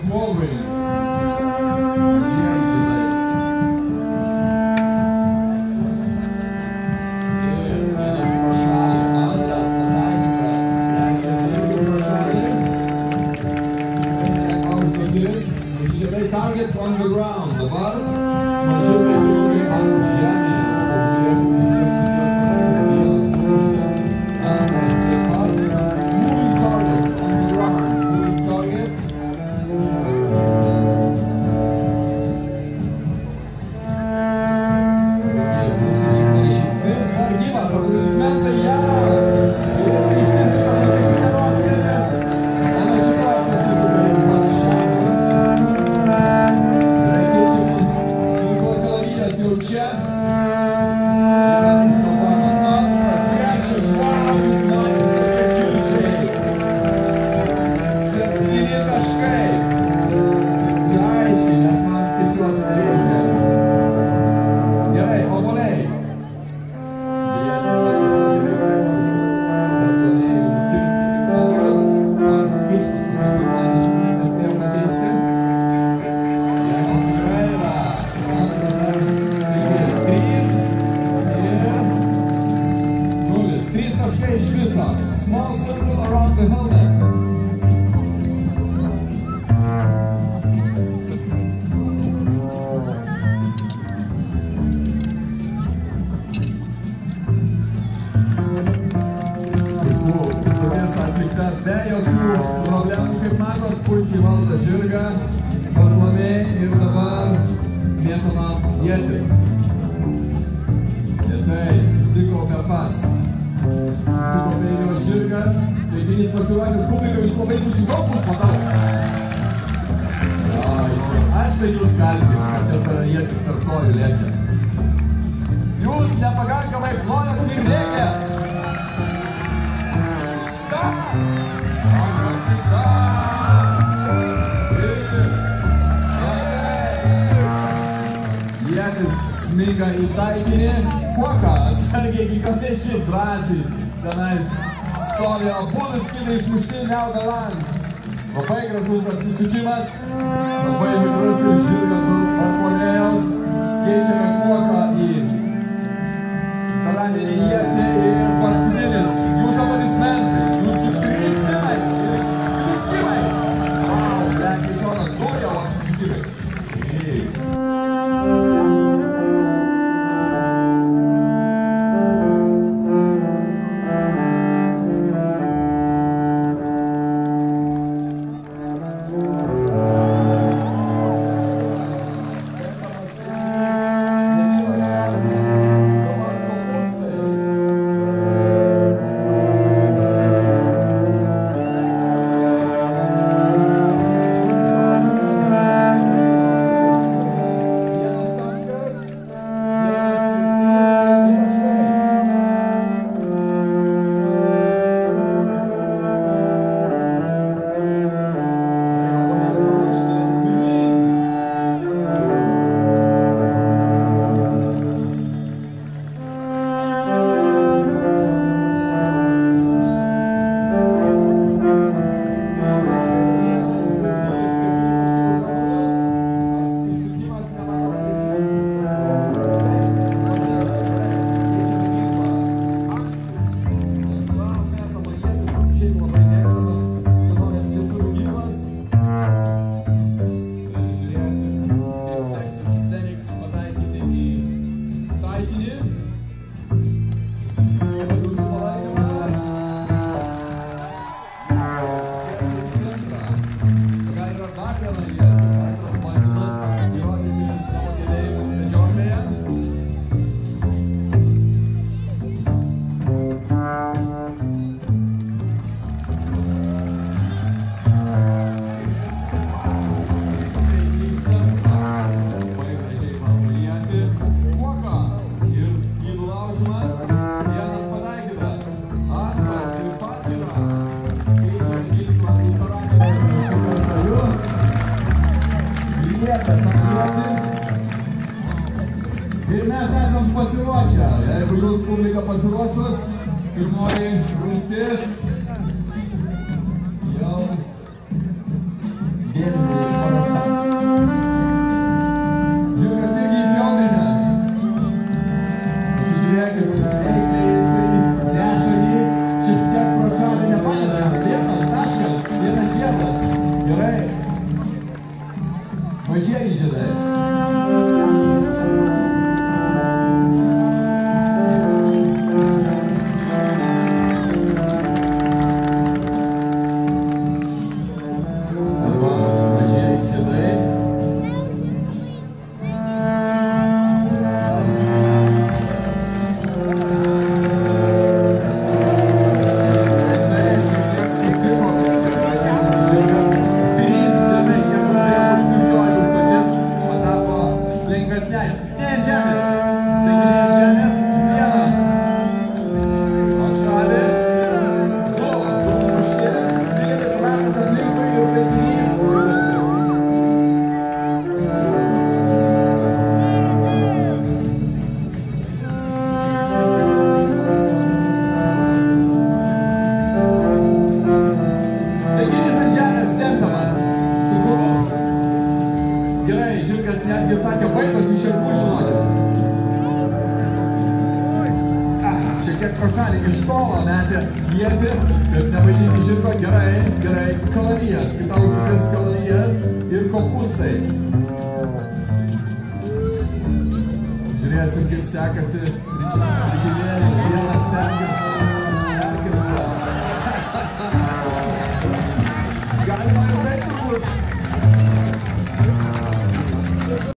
Walgreens. Targets on the ground. Dabar mažiukai kūriukai ant žemės. Žiūrėsime visus šios pataikymus. Antras taip pat. Moving target on the ground. Moving target. Mūsų parašys vis dar gyvas. Aplodismentai jam. Jis ištiesų tą patekimą geros vietės. Ana šitą ištiesų kaip pats šeimas. Jau čia. Vienas nuskaupamas antras, trečias, wow, jis matė tokie kirčiai. 7 taškai. Čia aiškiai, net man skaičiuoti nereikia. Gerai, obuoliai. Dėsime, gerai seksis. Obuoliai nukirsti kaip obuolius. Ar pirštus, kurie man išmės nespėjau pakeisti. Jeigu tikrai yra. Antras dar. 3 taškai iš viso. Small circle around the helmet. Puiku, užduotis atlikta be jokių problemų, kaip matot, puikiai valdo žirgą, varlamiai ir dabar mėtoma ietis. Lėtai, susikaupia pats. Susikaupė jo žirgas, taikinys pasiruošęs, publika jūs labai susikaupus, matau. Aš tai jūs kalbinu, kad čia ta ietis tarp kojų lėkia. Jūs nepakankamai plojat ir rėkia. Ietis sminga į taikinį. Kuoka, atsargiai kiekvienai šis drąsiai. Tenais stovi abudu skydai išmušti neogalans. Labai gražus apsisukimas. Labai mikrus ir žirgas atplonėjos. Keičiame kuoką į taraninį ietį ir paskutinis. Jūsų aplodismentai, jūsų kritimai ir kritimai. Wow, lekia iš šono, du jau apsisukimai. Ir mes esam pasiruošę. Jeigu jūs publika pasiruošus, pirmoji rungtis jau paruošta. Žirgas irgi įsiaudrinęs. Pasižiūrėkit, eikliai jisai neša jį, šiek tiek pro šalį nepadeda jam. Vienas taškas, vienas žiedas. Gerai. Mažieji žiedai. Netgi sakė, baigtas iš širkų žinoti. Šiek tiek pro šalį iš tolo metė vietį, bet nebaidyti žirko. Gerai, gerai. Kalavijas, kita užduotis kalavijas ir kopustai. Žiūrėsim, kaip sekasi Ričardas Rikinėlė. Vienas stengiasi.